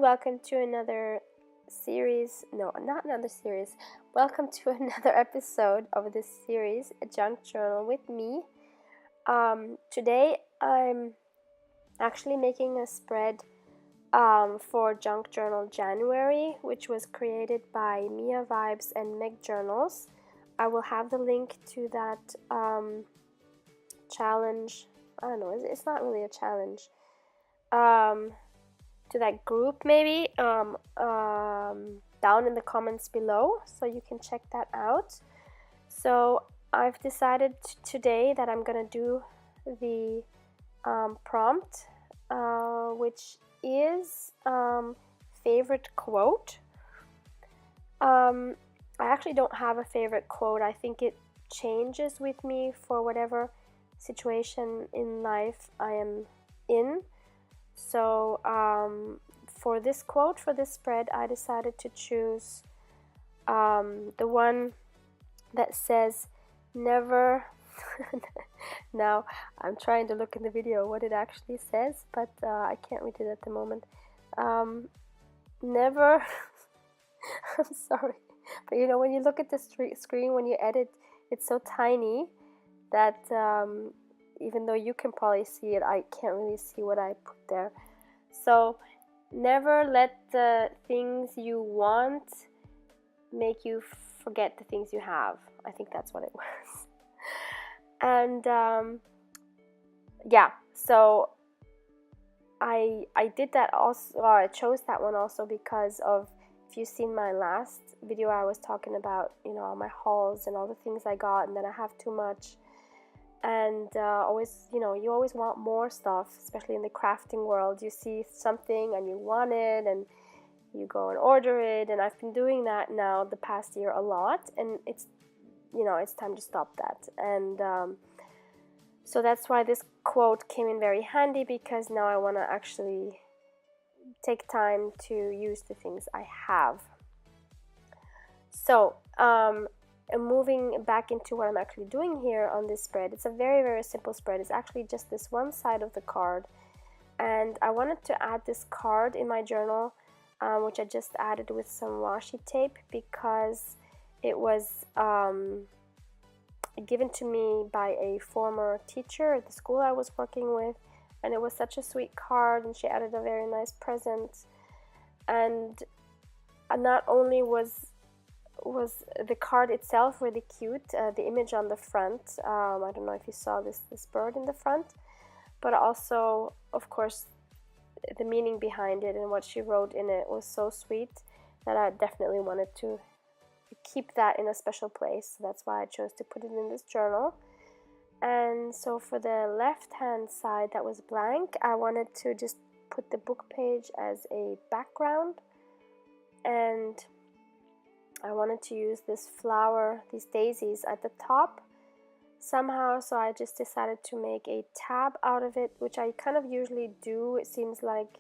welcome to another series. No, not another series. Welcome to another episode of this series, A Junk Journal with me. Today I'm actually making a spread for Junk Journal January, which was created by Mia Vibes and Meg Journals. I will have the link to that challenge. I don't know, it's not really a challenge. To that group maybe down in the comments below, so you can check that out. So I've decided today that I'm gonna do the prompt, which is favorite quote. I actually don't have a favorite quote. I think it changes with me for whatever situation in life I am in. So for this quote, for this spread, I decided to choose the one that says never. Now I'm trying to look in the video what it actually says, but I can't read it at the moment. Never. I'm sorry, but you know, when you look at the screen when you edit, it's so tiny that even though you can probably see it, I can't really see what I put there. So never let the things you want make you forget the things you have. I think that's what it was. And yeah, so I did that also, or I chose that one also because of, if you've seen my last video, I was talking about, you know, all my hauls and all the things I got, and then I have too much. And always, you know, you always want more stuff, especially in the crafting world. You see something and you want it, and you go and order it. And I've been doing that now the past year a lot, and it's, you know, it's time to stop that. And so that's why this quote came in very handy, because now I want to actually take time to use the things I have. So and moving back into what I'm actually doing here on this spread, it's a very, very simple spread. It's actually just this one side of the card, and I wanted to add this card in my journal, which I just added with some washi tape, because it was given to me by a former teacher at the school I was working with, and it was such a sweet card, and she added a very nice present. And not only was the card itself really cute, the image on the front, I don't know if you saw this bird in the front, but also, of course, the meaning behind it and what she wrote in it was so sweet that I definitely wanted to keep that in a special place. So that's why I chose to put it in this journal. And so for the left hand side that was blank, I wanted to just put the book page as a background, and I wanted to use this flower, these daisies at the top somehow, so I just decided to make a tab out of it, which I kind of usually do. It seems like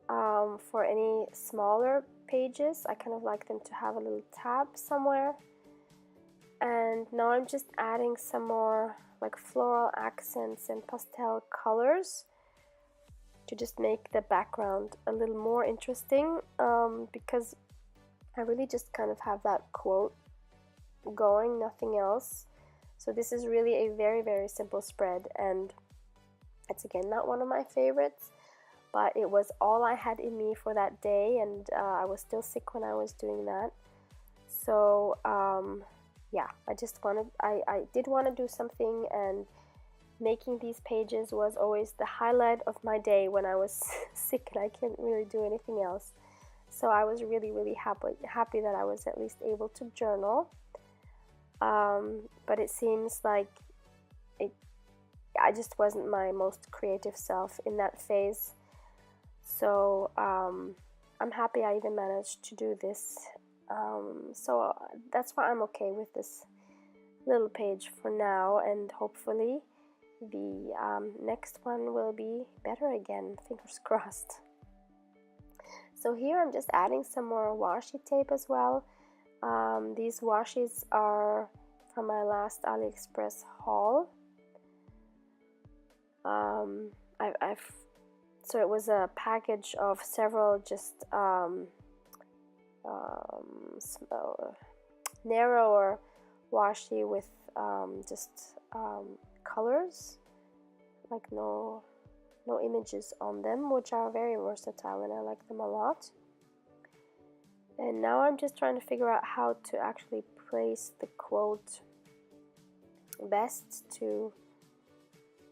for any smaller pages, I kind of like them to have a little tab somewhere. And now I'm just adding some more like floral accents and pastel colors to just make the background a little more interesting, because I really just kind of have that quote going, nothing else. So this is really a very, very simple spread, and it's again not one of my favorites, but it was all I had in me for that day, and I was still sick when I was doing that. So yeah, I did want to do something, and making these pages was always the highlight of my day when I was sick and I couldn't really do anything else. So I was really, really happy that I was at least able to journal. But it seems like I just wasn't my most creative self in that phase. So I'm happy I even managed to do this. So that's why I'm okay with this little page for now, and hopefully the next one will be better again, fingers crossed. So here I'm just adding some more washi tape as well. These washis are from my last AliExpress haul. I've So it was a package of several just narrower washi with just colors, like no images on them, which are very versatile and I like them a lot. And now I'm just trying to figure out how to actually place the quote best to,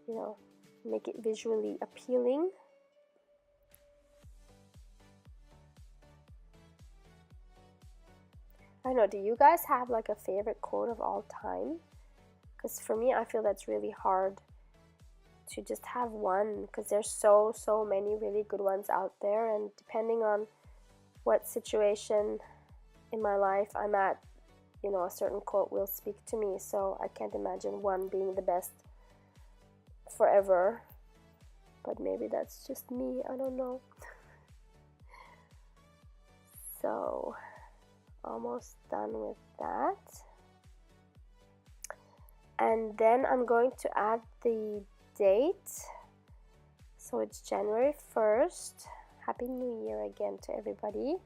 you know, make it visually appealing. I don't know, do you guys have like a favorite quote of all time? Because for me, I feel that's really hard to just have one, because there's so many really good ones out there, and depending on what situation in my life I'm at, you know, a certain quote will speak to me. So I can't imagine one being the best forever, but maybe that's just me, I don't know. So almost done with that, and then I'm going to add the date. So it's January 1st. Happy New Year again to everybody.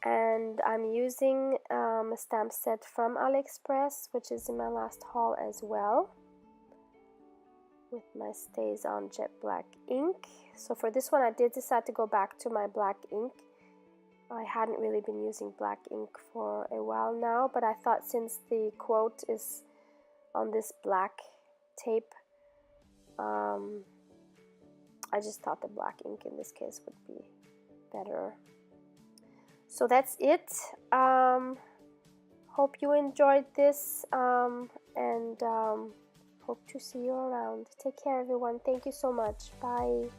And I'm using a stamp set from AliExpress, which is in my last haul as well, with my StazOn Jet Black ink. So for this one, I did decide to go back to my black ink. I hadn't really been using black ink for a while now, but I thought since the quote is on this black tape, I just thought the black ink in this case would be better. So that's it. Hope you enjoyed this, and hope to see you around. Take care, everyone. Thank you so much. Bye.